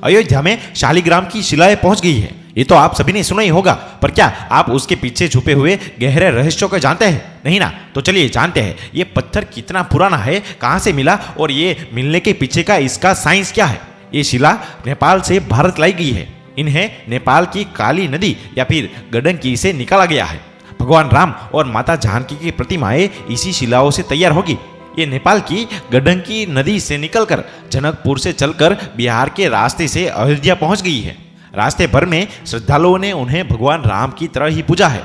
अयोध्या में शालिग्राम की शिलाएं पहुंच गई है। ये तो आप सभी ने सुना ही होगा, पर क्या आप उसके पीछे छुपे हुए गहरे रहस्यों को जानते हैं? नहीं ना? तो चलिए जानते हैं ये पत्थर कितना पुराना है, कहां से मिला और ये मिलने के पीछे का इसका साइंस क्या है। ये शिला नेपाल से भारत लाई गई है। इन्हें नेपाल की काली नदी या फिर गंडकी से निकाला गया है। भगवान राम और माता जानकी की प्रतिमाएं इसी शिलाओं से तैयार होगी। ये नेपाल की गंडकी नदी से निकलकर जनकपुर से चलकर बिहार के रास्ते से अयोध्या पहुंच गई है। रास्ते भर में श्रद्धालुओं ने उन्हें भगवान राम की तरह ही पूजा है।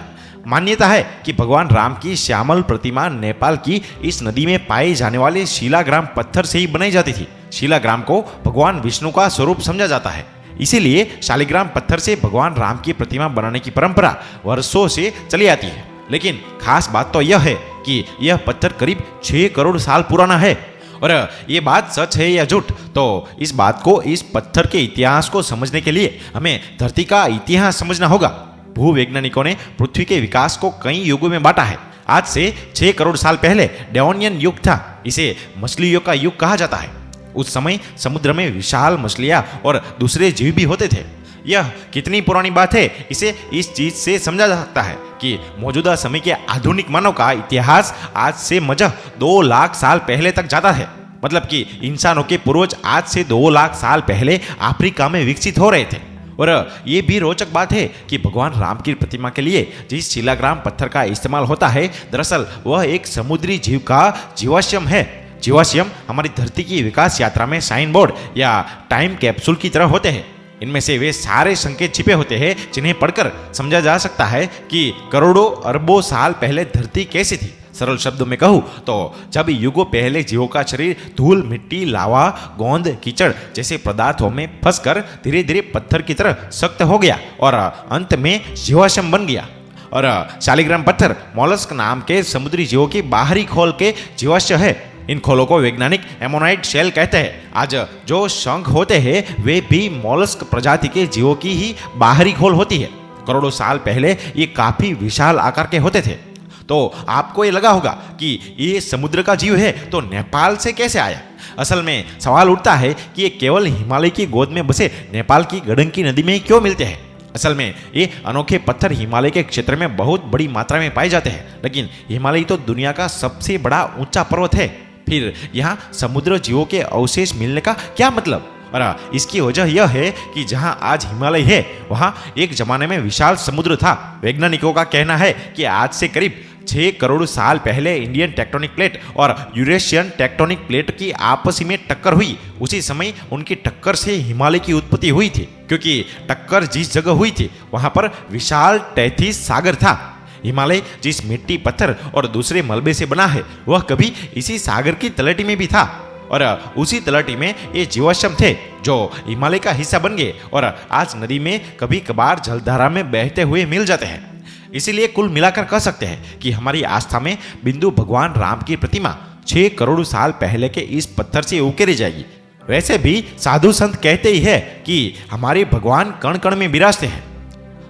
मान्यता है कि भगवान राम की श्यामल प्रतिमा नेपाल की इस नदी में पाए जाने वाले शिलाग्राम पत्थर से ही बनाई जाती थी। शिलाग्राम को भगवान विष्णु का स्वरूप समझा जाता है, इसीलिए शालिग्राम पत्थर से भगवान राम की प्रतिमा बनाने की परंपरा वर्षों से चली आती है। लेकिन खास बात तो यह है कि यह पत्थर करीब 6 करोड़ साल पुराना है। और ये बात सच है या झूठ, तो इस बात को, इस पत्थर के इतिहास को समझने के लिए हमें धरती का इतिहास समझना होगा। भूवैज्ञानिकों ने पृथ्वी के विकास को कई युगों में बांटा है। आज से 6 करोड़ साल पहले डेवोनियन युग था। इसे मछलियों का युग कहा जाता है। उस समय समुद्र में विशाल मछलियां और दूसरे जीव भी होते थे। यह कितनी पुरानी बात है, इसे इस चीज से समझा जा सकता है कि मौजूदा समय के आधुनिक मानव का इतिहास आज से मजह 2 लाख साल पहले तक जाता है। मतलब कि इंसानों के पूर्वज आज से 2 लाख साल पहले अफ्रीका में विकसित हो रहे थे। और ये भी रोचक बात है कि भगवान राम की प्रतिमा के लिए जिस शिलाग्राम पत्थर का इस्तेमाल होता है, दरअसल वह एक समुद्री जीव का जीवाश्म है। जीवाश्म हमारी धरती की विकास यात्रा में साइन बोर्ड या टाइम कैप्सूल की तरह होते हैं। इनमें से वे सारे संकेत छिपे होते हैं जिन्हें पढ़कर समझा जा सकता है कि करोड़ों अरबों साल पहले धरती कैसी थी। सरल शब्दों में कहूँ तो जब युगों पहले जीवों का शरीर धूल, मिट्टी, लावा, गोंद, कीचड़ जैसे पदार्थों में फंसकर धीरे धीरे पत्थर की तरह सख्त हो गया और अंत में जीवाश्म बन गया। और शालिग्राम पत्थर मोलस्क नाम के समुद्री जीवों की बाहरी खोल के जीवाश्म है। इन खोलों को वैज्ञानिक एमोनाइट शेल कहते हैं। आज जो शंख होते हैं वे भी मोलस्क प्रजाति के जीवों की ही बाहरी खोल होती है। करोड़ों साल पहले ये काफी विशाल आकार के होते थे। तो आपको ये लगा होगा कि ये समुद्र का जीव है तो नेपाल से कैसे आया। असल में सवाल उठता है कि ये केवल हिमालय की गोद में बसे नेपाल की गंडकी नदी में क्यों मिलते हैं। असल में ये अनोखे पत्थर हिमालय के क्षेत्र में बहुत बड़ी मात्रा में पाए जाते हैं। लेकिन हिमालय तो दुनिया का सबसे बड़ा ऊंचा पर्वत है, फिर यहाँ समुद्र जीवों के अवशेष मिलने का क्या मतलब। और इसकी वजह यह है कि जहाँ आज हिमालय है वहाँ एक जमाने में विशाल समुद्र था। वैज्ञानिकों का कहना है कि आज से करीब 6 करोड़ साल पहले इंडियन टेक्टोनिक प्लेट और यूरेशियन टेक्टोनिक प्लेट की आपस में टक्कर हुई। उसी समय उनकी टक्कर से हिमालय की उत्पत्ति हुई थी, क्योंकि टक्कर जिस जगह हुई थी वहां पर विशाल तैतीस सागर था। हिमालय जिस मिट्टी, पत्थर और दूसरे मलबे से बना है वह कभी इसी सागर की तलहटी में भी था और उसी तलहटी में ये जीवाश्म थे जो हिमालय का हिस्सा बन गए और आज नदी में कभी कभार जलधारा में बहते हुए मिल जाते हैं। इसीलिए कुल मिलाकर कह सकते हैं कि हमारी आस्था में बिंदु भगवान राम की प्रतिमा 6 करोड़ साल पहले के इस पत्थर से उकेरी जाएगी। वैसे भी साधु संत कहते ही है कि हमारे भगवान कण कण में विराजते हैं।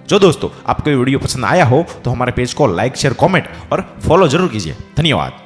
जो दोस्तों आपको ये वीडियो पसंद आया हो तो हमारे पेज को लाइक, शेयर, कमेंट और फॉलो जरूर कीजिए। धन्यवाद।